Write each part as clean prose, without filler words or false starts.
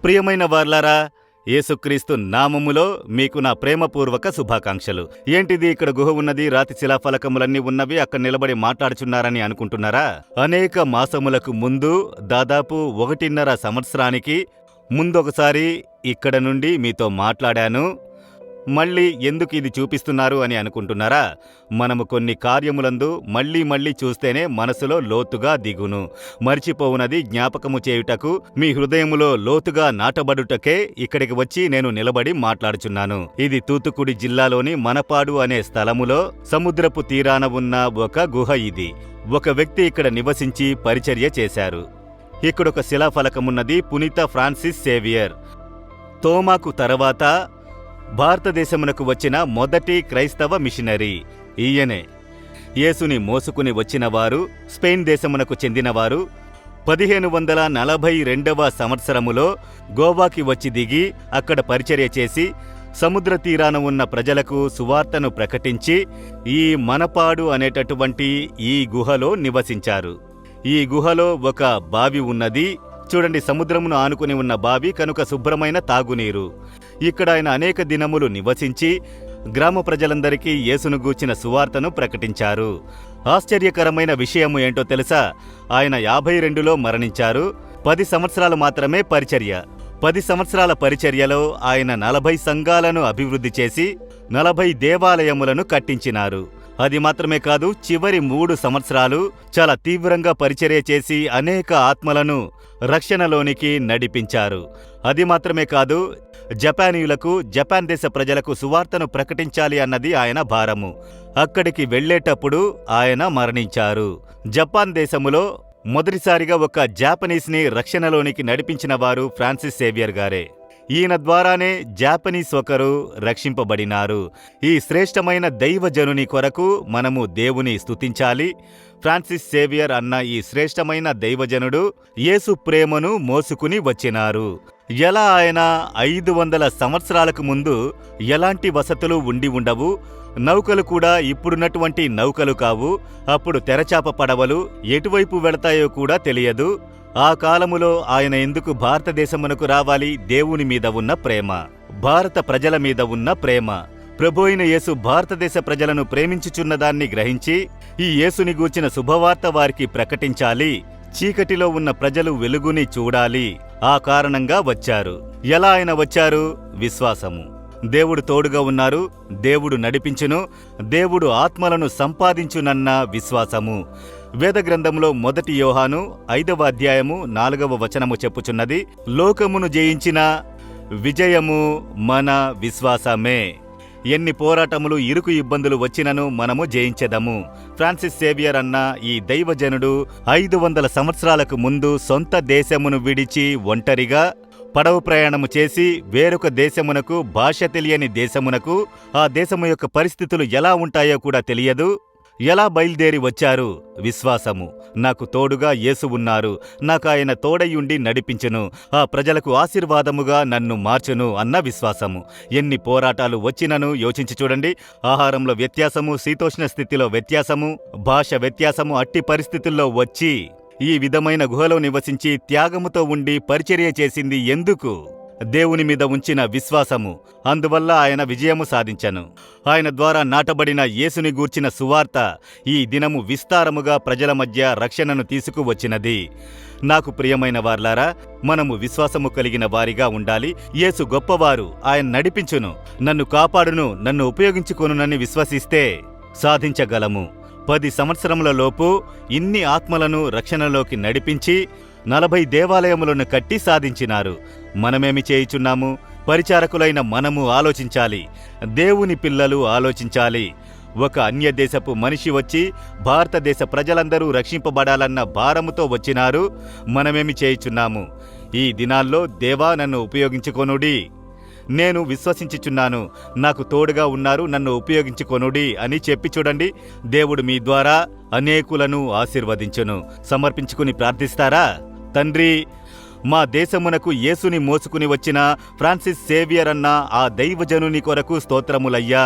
ప్రియమైన వార్లారా, యేసుక్రీస్తు నామములో మీకు నా ప్రేమపూర్వక శుభాకాంక్షలు. ఏంటిది ఇక్కడ గుహ ఉన్నది, రాతి శిలాఫలకములన్నీ ఉన్నవి, అక్కడ నిలబడి మాట్లాడుచున్నారని అనుకుంటున్నారా? అనేక మాసములకు ముందు, దాదాపు 1.5 సంవత్సరానికి ముందొకసారి ఇక్కడ నుండి మీతో మాట్లాడాను. మళ్ళీ ఎందుకు ఇది చూపిస్తున్నారు అని అనుకుంటున్నారా? మనము కొన్ని కార్యములందు మళ్ళీ చూస్తేనే మనసులో లోతుగా దిగును. మరిచిపోవునది జ్ఞాపకము చేయుటకు మీ హృదయములో లోతుగా నాటబడుటకే ఇక్కడికి వచ్చి నేను నిలబడి మాట్లాడుచున్నాను. ఇది తూతుకుడి జిల్లాలోని మనపాడు అనే స్థలములో సముద్రపు తీరాన ఉన్న ఒక గుహ. ఇది ఒక వ్యక్తి ఇక్కడ నివసించి పరిచర్య చేశారు. ఇక్కడొక శిలాఫలకమున్నది. పునీత ఫ్రాన్సిస్ సేవియర్. తోమాకు తర్వాత భారతదేశమునకు వచ్చిన మొదటి క్రైస్తవ మిషనరీ ఈయనే. యేసుని మోసుకుని వచ్చినవారు స్పెయిన్ దేశమునకు చెందినవారు. 1542వ సంవత్సరములో గోవాకి వచ్చి దిగి అక్కడ పరిచర్య చేసి సముద్ర తీరాన ఉన్న ప్రజలకు సువార్తను ప్రకటించి ఈ మనపాడు అనేటటువంటి ఈ గుహలో నివసించారు. ఈ గుహలో ఒక బావి ఉన్నది. చూడండి, సముద్రమును ఆనుకుని ఉన్న బావి కనుక శుభ్రమైన తాగునీరు. ఇక్కడ ఆయన అనేక దినములు నివసించి గ్రామ ప్రజలందరికీ యేసును గూర్చిన సువార్తను ప్రకటించారు. ఆశ్చర్యకరమైన విషయము ఏంటో తెలుసా? ఆయన 52లో మరణించారు. 10 సంవత్సరాలు మాత్రమే పరిచర్య. 10 సంవత్సరాల పరిచర్యలో ఆయన 40 సంఘాలను అభివృద్ధి చేసి 40 దేవాలయములను కట్టించినారు. అది మాత్రమే కాదు, చివరి 3 సంవత్సరాలు చాలా తీవ్రంగా పరిచర్య చేసి అనేక ఆత్మలను రక్షణలోనికి నడిపించారు. అది మాత్రమే కాదు, జపానీయులకు, జపాన్ దేశ ప్రజలకు సువార్తను ప్రకటించాలి అన్నది ఆయన భారము. అక్కడికి వెళ్లేటప్పుడు ఆయన మరణించారు. జపాన్ దేశములో మొదటిసారిగా ఒక జాపనీస్ని రక్షణలోనికి నడిపించిన వారు ఫ్రాన్సిస్ సేవియర్ గారే. ఈయన ద్వారానే జాపనీస్ ఒకరు రక్షింపబడినారు. ఈ శ్రేష్టమైన దైవజనుని కొరకు మనము దేవుని స్తుతించాలి. ఫ్రాన్సిస్ సేవియర్ అన్న ఈ శ్రేష్టమైన దైవజనుడు యేసు ప్రేమను మోసుకుని వచ్చినారు. ఎలా ఆయన 500 సంవత్సరాలకు ముందు ఎలాంటి వసతులు ఉండి ఉండవు. నౌకలు కూడా ఇప్పుడున్నటువంటి నౌకలు కావు. అప్పుడు తెరచాప పడవలు ఎటువైపు వెళతాయో కూడా తెలియదు. ఆ కాలములో ఆయన ఎందుకు భారతదేశమునకు రావాలి? దేవుని మీద ఉన్న ప్రేమ, భారత ప్రజల మీద ఉన్న ప్రేమ. ప్రభు అయిన యేసు భారతదేశ ప్రజలను ప్రేమించుచున్నదాన్ని గ్రహించి ఈ యేసుని గూర్చిన శుభవార్త వారికి ప్రకటించాలి. చీకటిలో ఉన్న ప్రజలు వెలుగుని చూడాలి. ఆ కారణంగా వచ్చారు. ఎలా ఆయన వచ్చారు? విశ్వాసము. దేవుడు తోడుగా ఉన్నారు, దేవుడు నడిపించును, దేవుడు ఆత్మలను సంపాదించునన్న విశ్వాసము. వేద గ్రంథంలో 1 యోహాను 5వ అధ్యాయము 4వ వచనము చెప్పుచున్నది, లోకమును జయించిన విజయము మన విశ్వాసమే. ఎన్ని పోరాటములు, ఇరుకు ఇబ్బందులు వచ్చినను మనము జయించెదము. ఫ్రాన్సిస్ సేవియర్ అన్న ఈ దైవజనుడు 500 సంవత్సరాలకు ముందు సొంత దేశమును విడిచి ఒంటరిగా పడవ ప్రయాణము చేసి వేరొక దేశమునకు, భాష తెలియని దేశమునకు, ఆ దేశము యొక్క పరిస్థితులు ఎలా ఉంటాయో కూడా తెలియదు, ఎలా బయలుదేరి వచ్చారు? విశ్వాసము. నాకు తోడుగా యేసు ఉన్నారు, నాకు ఆయన తోడయుండి నడిపించును, ఆ ప్రజలకు ఆశీర్వాదముగా నన్ను మార్చును అన్న విశ్వాసము. ఎన్ని పోరాటాలు వచ్చినను యోచించి చూడండి. ఆహారంలో వ్యత్యాసము, శీతోష్ణ స్థితిలో వ్యత్యాసము, భాష వ్యత్యాసము. అట్టి పరిస్థితుల్లో వచ్చి ఈ విధమైన గుహలో నివసించి త్యాగముతో ఉండి పరిచర్య చేసింది ఎందుకు? దేవుని మీద ఉంచిన విశ్వాసము. అందువల్ల ఆయన విజయము సాధించను. ఆయన ద్వారా నాటబడిన యేసుని గూర్చిన సువార్త ఈ దినము విస్తారముగా ప్రజల మధ్య రక్షణను తీసుకువచ్చినది. నాకు ప్రియమైన వార్లారా, మనము విశ్వాసము కలిగిన వారిగా ఉండాలి. యేసు గొప్పవారు, ఆయన నడిపించును, నన్ను కాపాడును, నన్ను ఉపయోగించుకొనునని విశ్వసిస్తే సాధించగలము. 10 సంవత్సరముల లోపు ఇన్ని ఆత్మలను రక్షణలోకి నడిపించి 40 దేవాలయములను కట్టి సాధించినారు. మనమేమి చేయుచున్నాము? పరిచారకులైన మనము ఆలోచించాలి. దేవుని పిల్లలు ఆలోచించాలి. ఒక అన్యదేశపు మనిషి వచ్చి భారతదేశ ప్రజలందరూ రక్షింపబడాలన్న భారముతో వచ్చినారు. మనమేమి చేయుచున్నాము? ఈ దినాల్లో దేవా నన్ను ఉపయోగించుకొనుడి, నేను విశ్వసించుచున్నాను, నాకు తోడుగా ఉన్నారు, నన్ను ఉపయోగించుకొనుడి అని చెప్పి చూడండి. దేవుడు మీ ద్వారా అనేకులను ఆశీర్వదించును. సమర్పించుకుని ప్రార్థిస్తారా? తండ్రి, మా దేశమునకు యేసుని మోసుకుని వచ్చిన ఫ్రాన్సిస్ సేవియర్ అన్న ఆ దైవజనుని కొరకు స్తోత్రములయ్యా.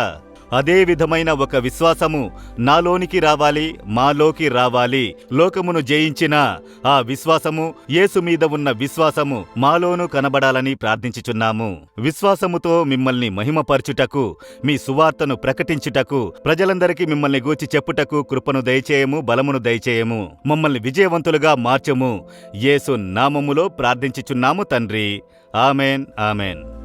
అదే విధమైన ఒక విశ్వాసము నాలోనికి రావాలి, మాలోకి రావాలి. లోకమును జయించిన ఆ విశ్వాసము, యేసు మీద ఉన్న విశ్వాసము మాలోనూ కనబడాలని ప్రార్థించుచున్నాము. విశ్వాసముతో మిమ్మల్ని మహిమపరచుటకు, మీ సువార్తను ప్రకటించుటకు, ప్రజలందరికీ మిమ్మల్ని గూర్చి చెప్పుటకు కృపను దయచేయము, బలమును దయచేయము. మమ్మల్ని విజయవంతులుగా మార్చుము. యేసు నామములో ప్రార్థించుచున్నాము తండ్రి. Amen, amen.